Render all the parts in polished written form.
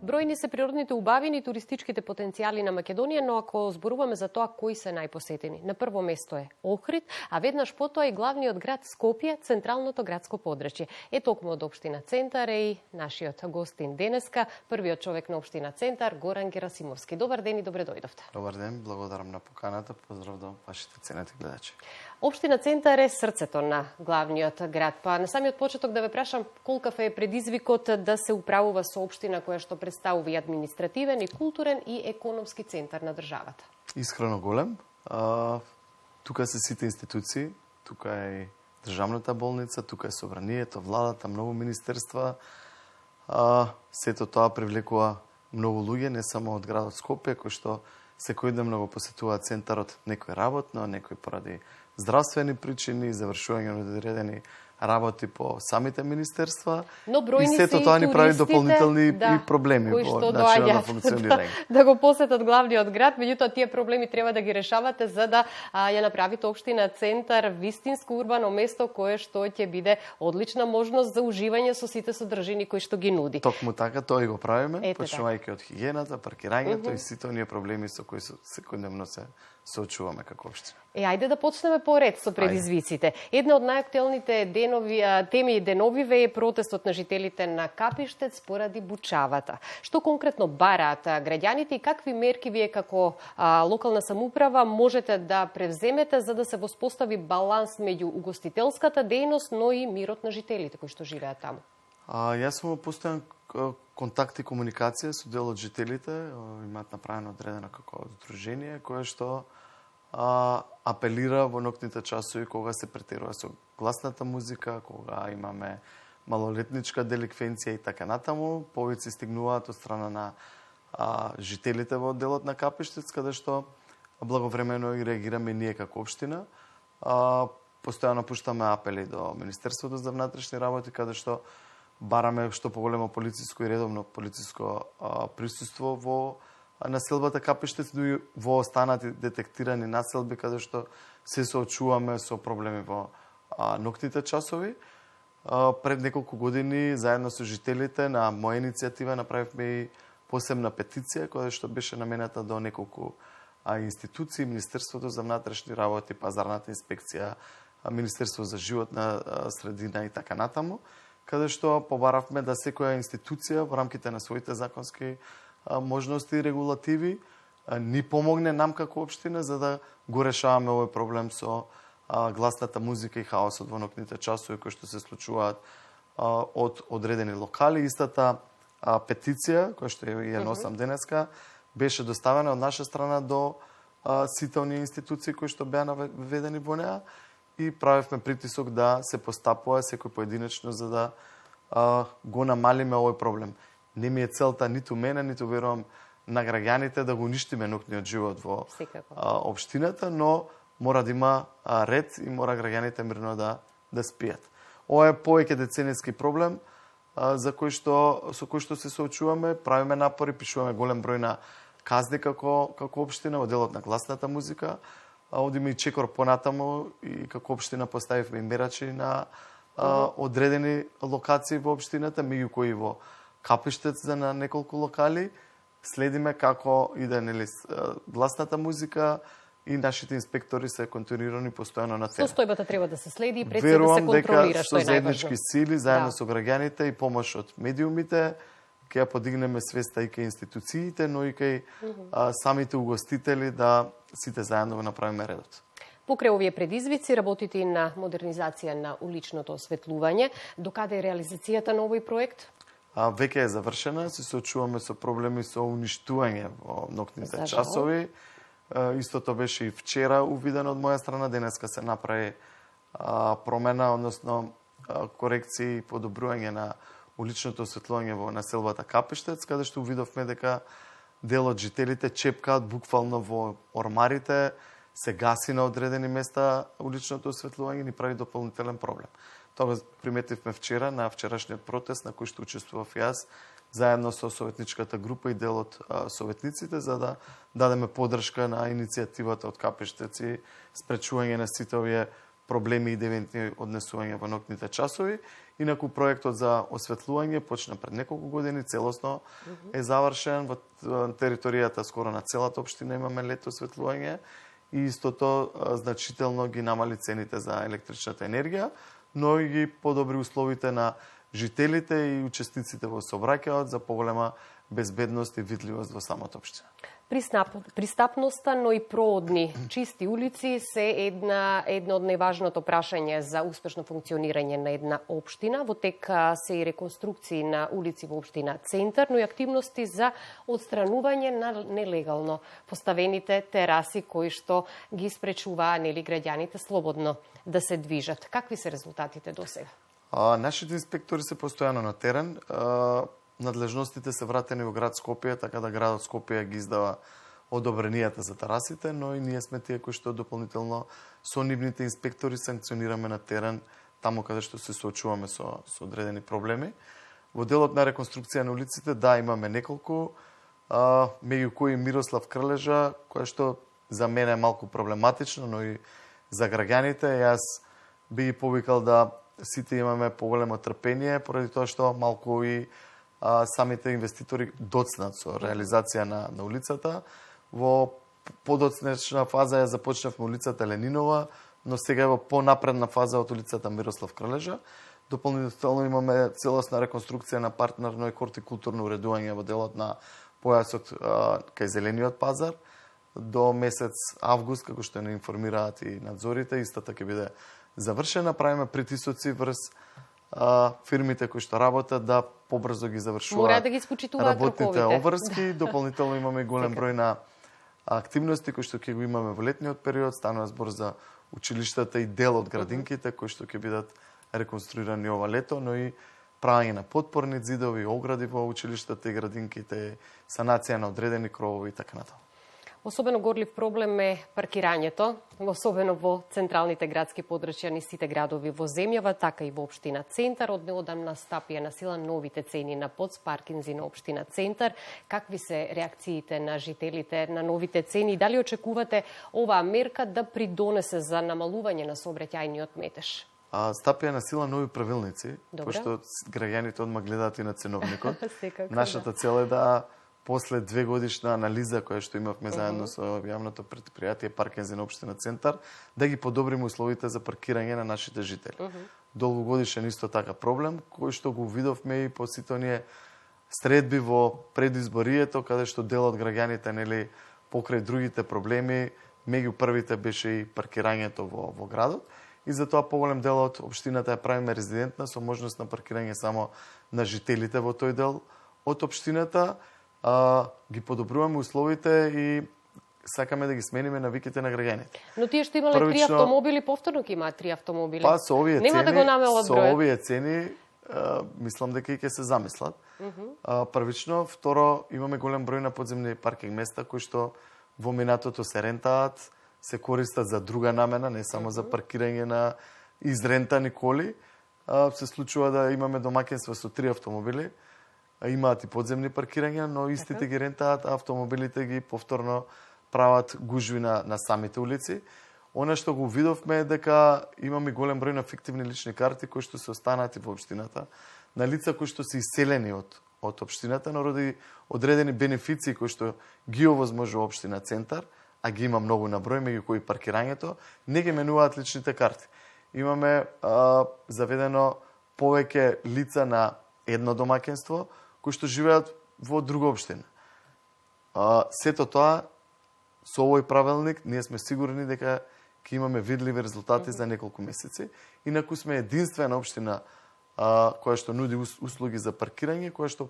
Бројни се природните убавини и туристичките потенцијали на Македонија, но ако зборуваме за тоа кои се најпосетени, на прво место е Охрид, а веднаш потоа и главниот град Скопје, централното градско подрачје. Токму од општина Центар е и нашиот гостин денеска, првиот човек на општина Центар, Горан Герасимовски. Добар ден и добре дојдовте. Добар ден, благодарам на поканата, поздрав до вашите ценети гледачи. Општина Центар е срцето на главниот град. Па на самиот почеток да ве прашам колкав е предизвикот да се управува со општина која што представува и административен, и културен, и економски центар на државата? Искрено голем. Тука се сите институции, тука е државната болница, тука е собранието, владата, многу министерства. Сето тоа привлекува многу луѓе, не само од градот Скопје, кои што секојдневно го посетуваат центарот, некој работно, некој поради здравствени причини, завршување на одредени работи по самите министерства. Но бројни и сето тоа ни прави дополнителни и проблеми во начинот на функционирање. Да го посетат главниот град, меѓутоа тие проблеми треба да ги решавате за да ја направите општина Центар вистинско урбано место кое што ќе биде одлична можност за уживање со сите содржини кои што ги нуди. Токму така тоа и го правиме, почнувајќи од хигиената, паркирањето и сите оние проблеми со кои секојдневно се соочуваме како општина. Ајде да почнеме по ред со предизвиците. Една од најактуелните теми и деновиве е протестот на жителите на Капиштец поради бучавата. Што конкретно бараат граѓаните и какви мерки вие како локална самоуправа можете да превземете за да се воспостави баланс меѓу угостителската дејност, но и мирот на жителите кои што живеат таму? Јас сум постојан контакт и комуникација со дел од жителите, имаат направено одредено како здружение кое што апелира во ноќните часови кога се претерува со гласната музика, кога имаме малолетничка деликвенција и така натаму, повици стигнуваат од страна на жителите во делот на Капиштец, каде што благовремено и реагираме ние како општина. Постојано пуштаме апели до Министерството за внатрешни работи, каде што бараме што поголемо полициско и редовно полициско присуство во населбата Капиштец, но и во останати детектирани населби каде што се соочуваме со проблеми во ноќните часови. Пред неколку години заедно со жителите на моја иницијатива направивме и посебна петиција која што беше намената до неколку институции, Министерството за внатрешни работи, Пазарната инспекција, Министерство за животна средина и така натаму, каде што побаравме да секоја институција во рамките на своите законски можности и регулативи ни помогне нам како општина за да го решаваме овој проблем со гласната музика и хаосот во ноќните часови кои што се случуваат од одредени локали. Истата петиција, која што ја носам денеска, беше доставена од наша страна до сите оние институции кои што беа наведени во неа и правевме притисок да се постапува секој поединечно за да го намалиме овој проблем. Не ми е целта ниту мене, ниту верувам на граѓаните да го уништиме ноќниот живот во општината, но мора да има ред и мора граѓаните мирно да спијат. Ова е повеќе деценијски проблем со кој што се соочуваме, правиме напори, пишуваме голем број на казни како општина во делот на гласната музика. Одиме и чекор понатаму и како општина поставивме и мерачи на одредени локации во општината, меѓу кои во Капиштец за на неколку локали. Следиме како иде гласната музика и нашите инспектори се континуирани постојано на терен. Состојбата треба да се следи и пред се да се контролира, што е најважно. Верувам дека со заеднички сили, заедно со граѓаните и помош од медиумите, ќе ја подигнеме свеста и кај институциите, но и кај самите угостители да сите заедно го направиме редот. Покрај овие предизвици работите и на модернизација на уличното осветлување. Докаде е реализацијата на овој проект? Веќе е завршена, се соочуваме со проблеми со уништување во ноќните часови. Истото беше и вчера увидено од моја страна, денеска се направи промена, односно корекции и подобрување на уличното осветлување во населбата Капиштец, каде што увидовме дека дел од жителите чепкаат буквално во ормарите, се гаси на одредени места уличното осветлување и ни прави дополнителен проблем. Тоа приметивме вчера на вчерашниот протест на кој што учествував јас заедно со советничката група и дел од советниците за да дадеме поддршка на иницијативата од Капиштец и спречување на сите овие проблеми и девентни однесување во ноќните часови. Инаку проектот за осветлување почна пред неколку години, целосно е завршен. Во територијата скоро на целата општина имаме летно осветлување и истото значително ги намали цените за електричната енергија, но и ги подобри условите на жителите и учесниците во сообраќајот за поголема безбедност и видливост во самата општина. Пристапноста, но и проодни, чисти улици се едно од најважното прашање за успешно функционирање на една општина. Во тек се и реконструкции на улици во општина Центар, но и активности за отстранување на нелегално поставените тераси кои што ги спречуваа граѓаните слободно да се движат. Какви се резултатите досега? Нашите инспектори се постојано на терен. Надлежностите се вратени во град Скопје, така да градот Скопје ги издава одобренијата за терасите, но и ние сме тие кои што дополнително со нивните инспектори санкционираме на терен таму каде што се соочуваме со одредени проблеми. Во делот на реконструкција на улиците, да, имаме неколку, меѓу кои Мирослав Крлежа, која што за мене е малку проблематично, но и за граѓаните. Јас би ги повикал да сите имаме поголемо трпение, поради тоа што малку и самите инвеститори доцнат со реализација на улицата. Во подоцнечна фаза ја започнавме улицата Ленинова, но сега е во понапредна фаза од улицата Мирослав Крлежа. Дополнително имаме целосна реконструкција на партнерно и хортикултурно уредување во делот на појасот кај Зелениот пазар. До месец август, како што не информираат и надзорите, истата ќе биде завршена. Правиме притисоци врз фирмите кои што работат да побрзо ги завршуваат да ги работните обврски. Дополнително имаме голем број на активности кои што ќе го имаме во летниот период. Станува збор за училиштата и дел од градинките кои што ќе бидат реконструирани ова лето, но и правење на подпорни ѕидови, огради во училиштата и градинките, санација на одредени кровови и така натаму. Особено горлив проблем е паркирањето, особено во централните градски подрачја низ сите градови во земјава, така и во општина Центар. Од неодамна стапија на сила новите цени на подспаркинзи на општина Центар. Какви се реакциите на жителите на новите цени? Дали очекувате оваа мерка да придонесе за намалување на сообраќајниот метеж? Стапија на сила нови правилници, пошто граѓаните одма гледаат и на ценовникот. Нашата цел е да после 2 годишна анализа која што имавме заедно со јавното претпријатие Паркинзи на општина Центар, да ги подобриме условите за паркирање на нашите жители. Долгогодишен исто така проблем, кој што го видовме и по сите оние средби во предизборието, каде што дел од граѓаните, покрај другите проблеми, меѓу првите беше и паркирањето во градот. И затоа поголем дел од општината ја правиме резидентна со можност на паркирање само на жителите во тој дел од општината. Ги подобруваме условите и сакаме да ги смениме навиките на граѓаните. Но тие што имале 3 автомобили, повторно ќе имаат 3 автомобили. Па со овие нема цени, да го намелат бројот. Со овие цени, мислам дека и ќе се замислат. Првично, второ, имаме голем број на подземни паркинг места кои што во минатото се рентаат, се користат за друга намена, не само за паркирање на изрентани коли. Се случува да имаме домаќинства со 3 автомобили, имаат и подземни паркирања, но истите ги рентаат, а автомобилите ги повторно прават гужви на самите улици. Она што го видовме е дека имаме голем број на фиктивни лични карти кои што се останати во општината, на лица кои што се иселени од општината, народи одредени бенефиции кои што ги овозможува општина Центар, а ги има многу на број, меѓу кои паркирањето, не ги менуваат личните карти. Имаме заведено повеќе лица на едно домаќинство кои што живеат во друга општина. Сето тоа, со овој правилник, ние сме сигурни дека ќе имаме видливи резултати за неколку месеци. Инаку сме единствена општина која што нуди услуги за паркирање, која што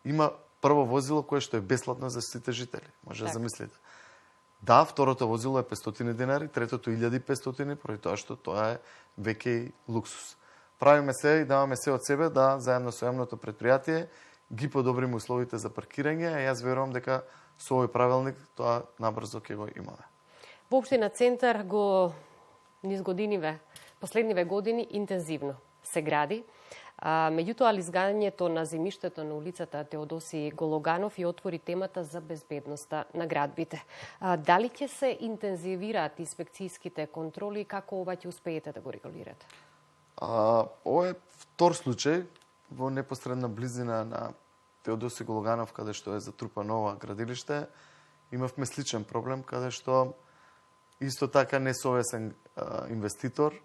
има прво возило кое што е бесплатно за сите жители. Може да замислите. Да, второто возило е 500 денари, третото 1500, поради тоа што тоа е веќе и луксус. Правиме се и даваме се од себе да заедно со јавното предпријатие ги подобриме условите за паркирање, а јас верувам дека со овој правилник тоа набрзо ќе го имаме. Во општина Центар низ годиниве, последниве години интензивно се гради. Меѓутоа, лизгањето на земјиштето на улицата Теодоси Гологанов и отвори темата за безбедноста на градбите. Дали ќе се интензивираат инспекцијските контроли и како ова ќе успеете да го регулирате? Ова е втор случај во непосредна близина на Теодоси Гологанов, каде што е затрупано ова градилиште. Имавме сличен проблем, каде што исто така несовесен инвеститор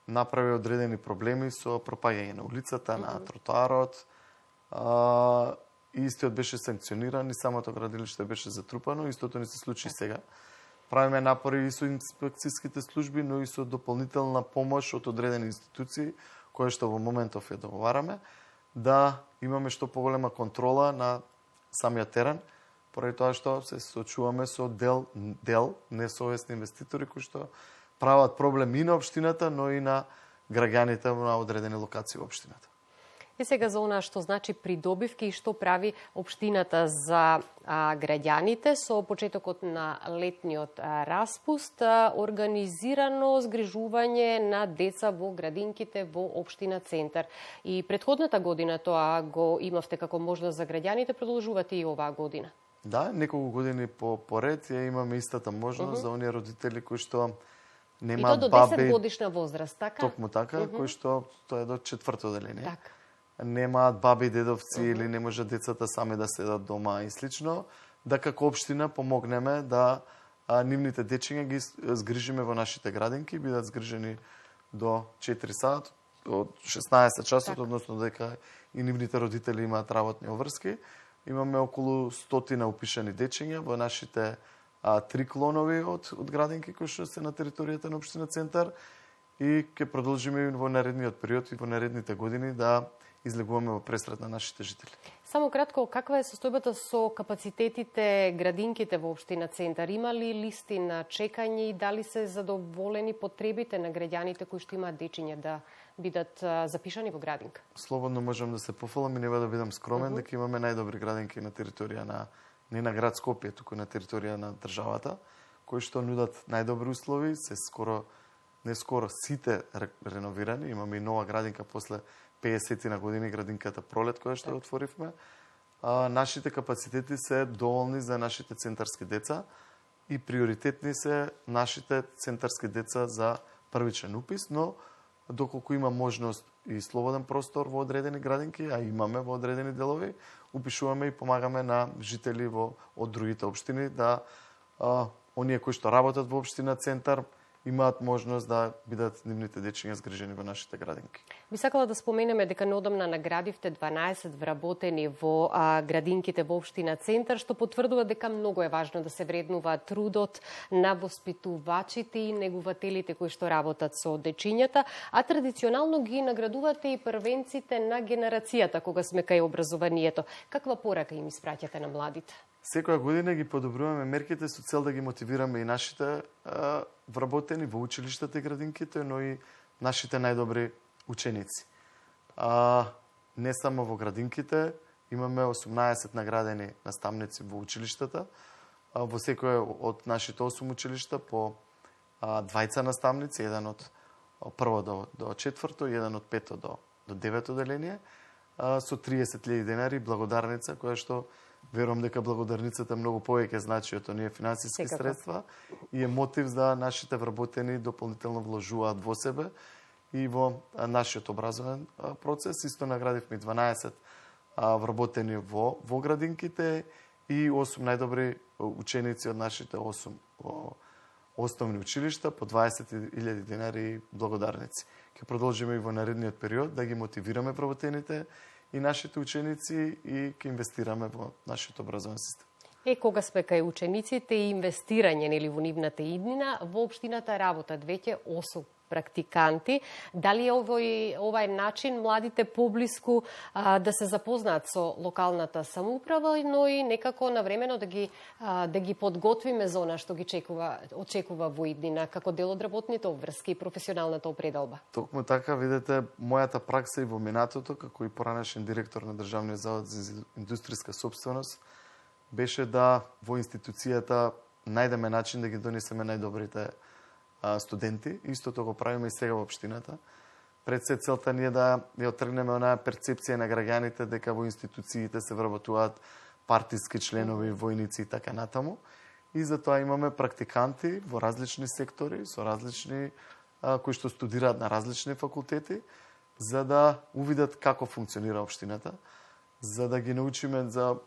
направи одредени проблеми со пропаѓање на улицата, на тротоарот. Истиот беше санкциониран и самото градилиште беше затрупано. Истото ни се случи сега. Правиме напори и со инспекцијските служби, но и со дополнителна помош од одредени институции, кои што во моментов ја договараме, да имаме што поголема контрола на самиот терен, поради тоа што се соочуваме со дел несовесни инвеститори кои што прават проблем и на општината, но и на граѓаните на одредени локации во општината. И сега за она што значи придобивки и што прави општината за граѓаните со почетокот на летниот распуст, организирано згрижување на деца во градинките во општина Центар. И претходната година тоа го имавте како можност за граѓаните, продолжувате и оваа година. Да, неколку години поред ја имаме истата можност за оние родители кои што немаат баби. И то до 10 годишна возраст, така? Токму така, кои што тоа е до 4-то деление. Така. Немаат баби, дедовци или не може децата сами да седат дома и слично, да како општина помогнеме да нивните дечиња ги згрижиме во нашите градинки, бидат згрижени до 4 сат, од 16 часот, така. Односно дека и нивните родители имаат работни обврски. Имаме околу 100 упишани дечиња во нашите 3 клонови од градинки кои што се на територијата на општина Центар и ќе продолжиме во наредниот период и во наредните години да излегуваме во пресрет на нашите жители. Само кратко, каква е состојбата со капацитетите градинките во општина Центар? Има ли листи на чекање и дали се задоволени потребите на граѓаните кои што имаат дечиња да бидат запишани во градинка? Слободно можам да се пофалам и нема да бидам скромен дека имаме најдобри градинки на територија на не на град Скопје, туку на територија на државата, кои што нудат најдобри услови, се не скоро сите реновирани, имаме и нова градинка после 50 на години, градинката Пролет која што отворивме. Нашите капацитети се доволни за нашите центарски деца и приоритетни се нашите центарски деца за првичен упис, но доколку има можност и слободен простор во одредени градинки, а имаме во одредени делови, упишуваме и помагаме на жители од другите општини да оние кои што работат во општина Центар имаат можност да бидат нивните дечиња згрижени во нашите градинки. Би сакала да споменеме дека неодамна наградивте 12 вработени во градинките во општина Центар, што потврдува дека многу е важно да се вреднува трудот на воспитувачите и негувателите кои што работат со дечињата, а традиционално ги наградувате и првенците на генерацијата кога сме кај образованието. Каква порака им испраќате на младите? Секоја година ги подобруваме мерките со цел да ги мотивираме и нашите вработени во училиштата и градинките, но и нашите најдобри ученици. Не само во градинките, имаме 18 наградени наставници во училиштата. Во секој од нашите 8 училишта по двајца наставници, еден од прво до четврто, еден од пето до девето деление, со 30.000 денари благодарница, која што верувам дека благодарницата многу повеќе значи од оние финансиски средства и е мотив за нашите вработени дополнително вложуваат во себе и во нашиот образовен процес. Исто наградивме 12 вработени во градинките и 8 најдобри ученици од нашите 8 основни училишта по 20.000 денари благодарници. Ќе продолжиме и во наредниот период да ги мотивираме вработените и нашите ученици и ќе инвестираме во нашиот образовен систем. Кога сме кај учениците и инвестирање нели во нивната иднина, во општината работат веќе 8 практиканти. Дали е овој начин младите поблиску да се запознаат со локалната самоуправа, но и некако навремено да ги подготвиме за она што ги очекува во иднина како дел од работните обврски и професионалната определба? Токму така, видете, мојата пракса и во минатото, како и поранешен директор на Државниот завод за индустријска сопственост, беше да во институцијата најдеме начин да ги донесеме најдобрите студенти. Истото го правиме и сега во општината. пред се целта ни е да ја отргнеме онаа перцепција на граѓаните дека во институциите се вработуваат партиски членови, војници и така натаму. И затоа имаме практиканти во различни сектори, со различни кои што студираат на различни факултети, за да увидат како функционира општината, за да ги научиме за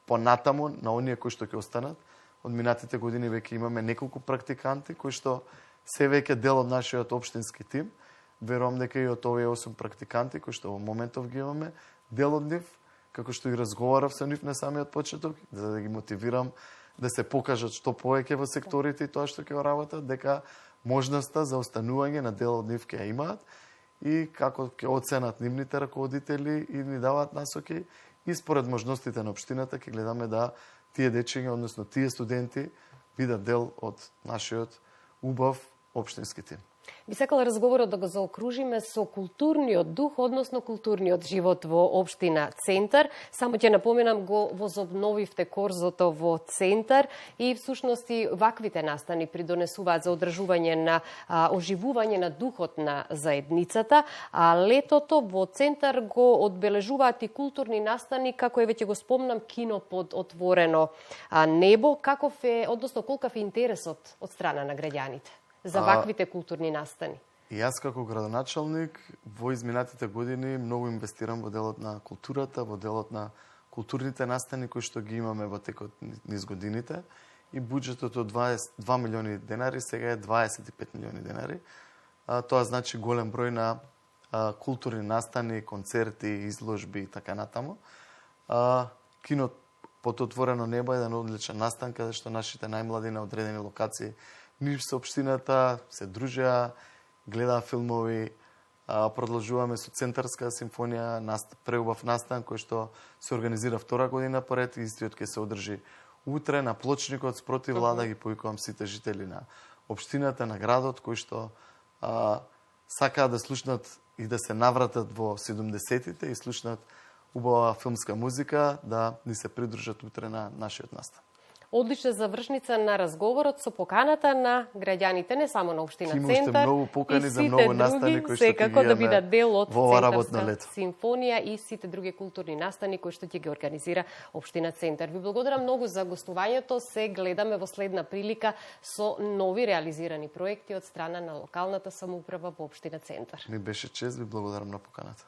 понатаму на оние кои што ќе останат. Од минатите години веќе имаме неколку практиканти кои што се веќе дел од нашиот општински тим. Верувам дека и од овие 8 практиканти кои што во моментов ги имаме, дел од нив, како што и разговарав со нив на самиот почеток, за да ги мотивирам да се покажат што повеќе во секторите и тоа што ќе работат, дека можноста за останување на дел од нив ќе ја имаат и како ќе оценат нивните раководители и ни даваат насоки и според можностите на општината ќе гледаме да тие дечиња, односно тие студенти бидат дел од нашиот убав општински тим. Би сакала разговорот да го заокружиме со културниот дух, односно културниот живот во општина Центар. Само ќе напоменам, го возобновивте корзото во Центар и всушност и ваквите настани придонесуваат за одржување на оживување на духот на заедницата. А летото во Центар го одбележуваат и културни настани, како е веќе го спомнам, кино под отворено небо. Каков е, односно колкав е интересот од страна на граѓаните за ваквите културни настани? И јас како градоначалник во изминатите години многу инвестирам во делот на културата, во делот на културните настани кои што ги имаме во текот низ годините и буџетот од 22 милиони денари сега е 25 милиони денари. Тоа значи голем број на културни настани, концерти, изложби и така натаму. Кино под отворено небо е еден одличен настан каде што нашите најмлади на одредени локации низ со општината се дружеа, гледаа филмови, продолжуваме со Центарска симфонија, преубав настан кој што се организира втора година поред, истиот ќе се одржи утре на плочникот спротив влада. Ги повикувам сите жители на општината, на градот, кои што сакаат да слушнат и да се навратат во 70-тите и слушнат убава филмска музика, да ни се придружат утре на нашиот настан. Одлична завршница на разговорот со поканата на граѓаните не само на општина Центар. Има уште многу покани за многу настани кои што ќе ги да бидат дел од Центарска симфонија и сите други културни настани кои што ќе ги организира општина Центар. Ви благодарам многу за гостувањето. Се гледаме во следна прилика со нови реализирани проекти од страна на локалната самоуправа во општина Центар. Ми беше чест, ви благодарам на поканата.